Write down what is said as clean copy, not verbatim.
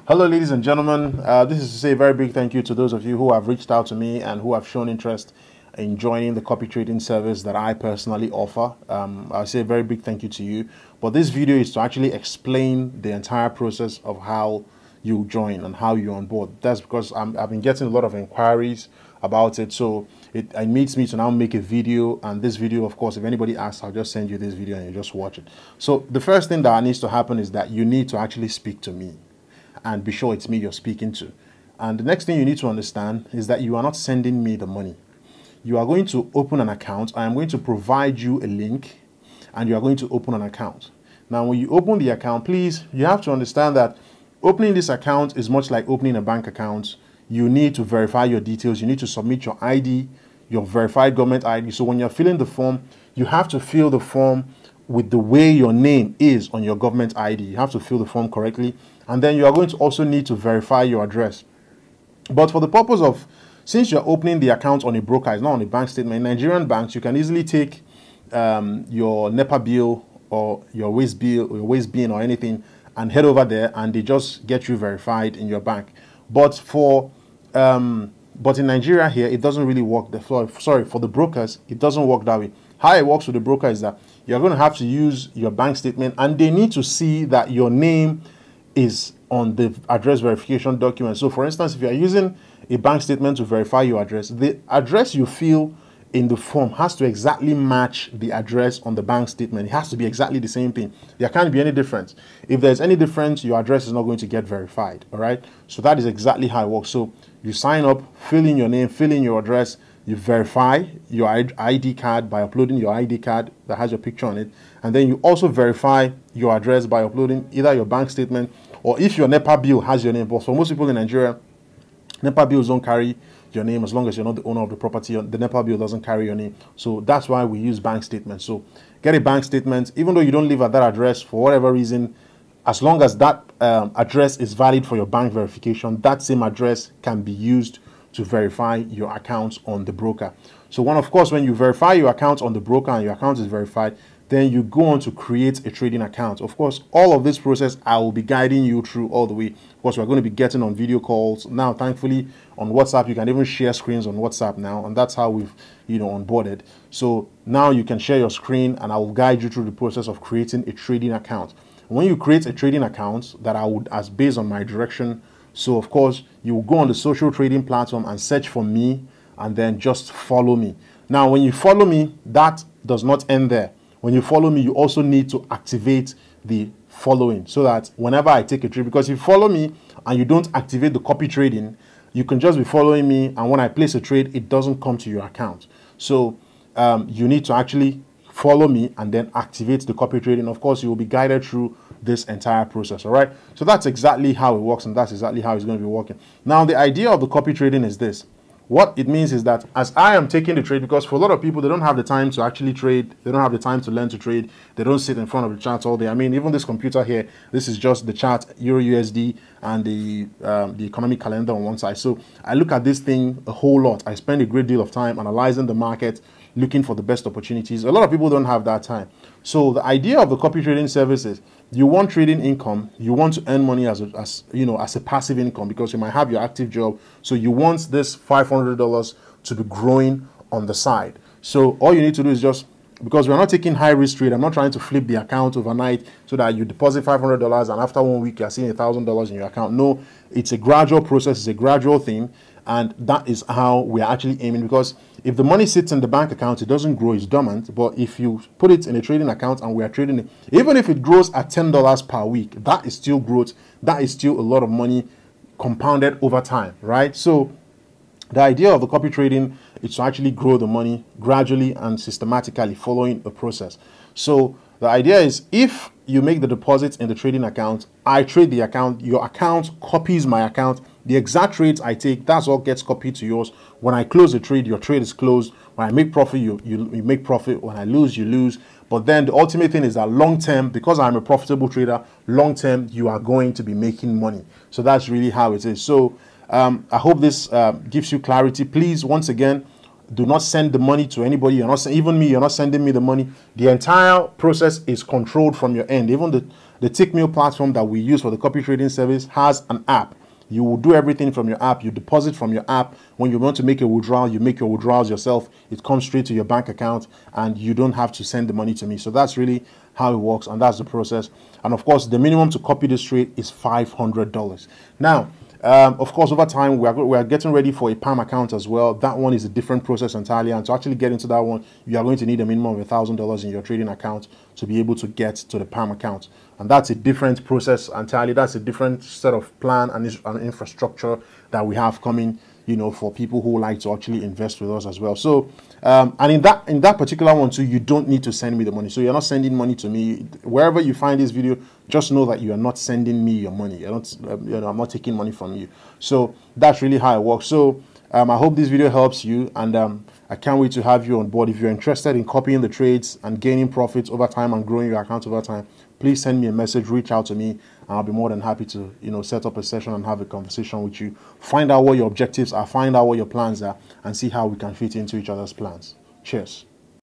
Hello, ladies and gentlemen. This is to say a very big thank you to those of you who have reached out to me and who have shown interest in joining the copy trading service that I personally offer. I'll say a very big thank you to you. But this video is to actually explain the entire process of how you join and how you're on board. That's because I've been getting a lot of inquiries about it. So it needs me to now make a video. And this video, of course, if anybody asks, I'll just send you this video and you just watch it. So the first thing that needs to happen is that you need to actually speak to me and be sure it's me you're speaking to. And the next thing you need to understand is that you are not sending me the money. You are going to open an account. I am going to provide you a link and you are going to open an account. Now, when you open the account, please, you have to understand that opening this account is much like opening a bank account. You need to verify your details. You need to submit your ID, your verified government ID. So when you're filling the form, you have to fill the form with the way your name is on your government ID. You have to fill the form correctly. And then you are going to also need to verify your address. But for the purpose of, since you're opening the account on a broker, it's not on a bank statement, in Nigerian banks, you can easily take your NEPA bill or your waste bill or your waste bin or anything and head over there and they just get you verified in your bank. But in Nigeria here, it doesn't really work. For the brokers, it doesn't work that way. How it works with the broker is that you're going to have to use your bank statement and they need to see that your name is on the address verification document. So for instance, if you are using a bank statement to verify your address, the address you fill in the form has to exactly match the address on the bank statement. It has to be exactly the same thing. There can't be any difference. If there's any difference, your address is not going to get verified. All right. So that is exactly how it works. So you sign up, fill in your name, fill in your address, you verify your ID card by uploading your ID card that has your picture on it. And then you also verify your address by uploading either your bank statement or if your NEPA bill has your name. But for most people in Nigeria, NEPA bills don't carry your name as long as you're not the owner of the property. The NEPA bill doesn't carry your name. So that's why we use bank statements. So get a bank statement, even though you don't live at that address for whatever reason, as long as that address is valid for your bank verification, that same address can be used to verify your accounts on the broker. So when you verify your account on the broker and your account is verified, then you go on to create a trading account. Of course, all of this process, I will be guiding you through all the way. Of course, we're going to be getting on video calls. Now, thankfully, on WhatsApp, you can even share screens on WhatsApp now. And that's how we've, onboarded. So now you can share your screen and I will guide you through the process of creating a trading account. When you create a trading account that as based on my direction, so of course, you will go on the social trading platform and search for me and then just follow me. Now, when you follow me, that does not end there. When you follow me, you also need to activate the following so that whenever I take a trade, because if you follow me and you don't activate the copy trading, you can just be following me and when I place a trade, it doesn't come to your account. So you need to actually follow me and then activate the copy trading. Of course, you will be guided through this entire process. All right. So that's exactly how it works and that's exactly how it's going to be working. Now, the idea of the copy trading is this. What it means is that as I am taking the trade, because for a lot of people, they don't have the time to actually trade. They don't have the time to learn to trade. They don't sit in front of the charts all day. I mean, even this computer here, this is just the chart, Euro USD, and the economic calendar on one side. So I look at this thing a whole lot. I spend a great deal of time analyzing the market, looking for the best opportunities. A lot of people don't have that time. So the idea of the copy trading service is you want trading income, you want to earn money as a passive income because you might have your active job. So you want this $500 to be growing on the side. So all you need to do is because we're not taking high risk trade, I'm not trying to flip the account overnight so that you deposit $500 and after 1 week you're seeing $1,000 in your account. No, it's a gradual process, it's a gradual thing. And that is how we're actually aiming, because if the money sits in the bank account, it doesn't grow, it's dormant. But if you put it in a trading account and we are trading it, even if it grows at $10 per week, that is still growth. That is still a lot of money compounded over time, right? So the idea of the copy trading is to actually grow the money gradually and systematically following a process. So the idea is if you make the deposits in the trading account, I trade the account, your account copies my account, the exact trades I take, that's all gets copied to yours. When I close a trade, your trade is closed. When I make profit, you make profit. When I lose, you lose. But then the ultimate thing is that long term, because I'm a profitable trader, long term, you are going to be making money. So that's really how it is. So I hope this gives you clarity. Please, once again, do not send the money to anybody. You're not even me. You're not sending me the money. The entire process is controlled from your end. Even The Tickmill platform that we use for the copy trading service has an app. You will do everything from your app. You deposit from your app. When you want to make a withdrawal, you make your withdrawals yourself. It comes straight to your bank account and you don't have to send the money to me. So that's really how it works, and that's the process. And of course, the minimum to copy this trade is $500. Now, of course, over time, we are getting ready for a PAM account as well. That one is a different process entirely. And to actually get into that one, you are going to need a minimum of $1,000 in your trading account to be able to get to the PAM account. And that's a different process entirely. That's a different set of plan and infrastructure that we have coming, you know, for people who like to actually invest with us as well. So, and in that particular one too, you don't need to send me the money. So you're not sending money to me. Wherever you find this video, just know that you are not sending me your money. You're not, you know, I'm not taking money from you. So that's really how it works. So I hope this video helps you, and I can't wait to have you on board. If you're interested in copying the trades and gaining profits over time and growing your account over time, please send me a message, reach out to me, and I'll be more than happy to, you know, set up a session and have a conversation with you. Find out what your objectives are, find out what your plans are, and see how we can fit into each other's plans. Cheers.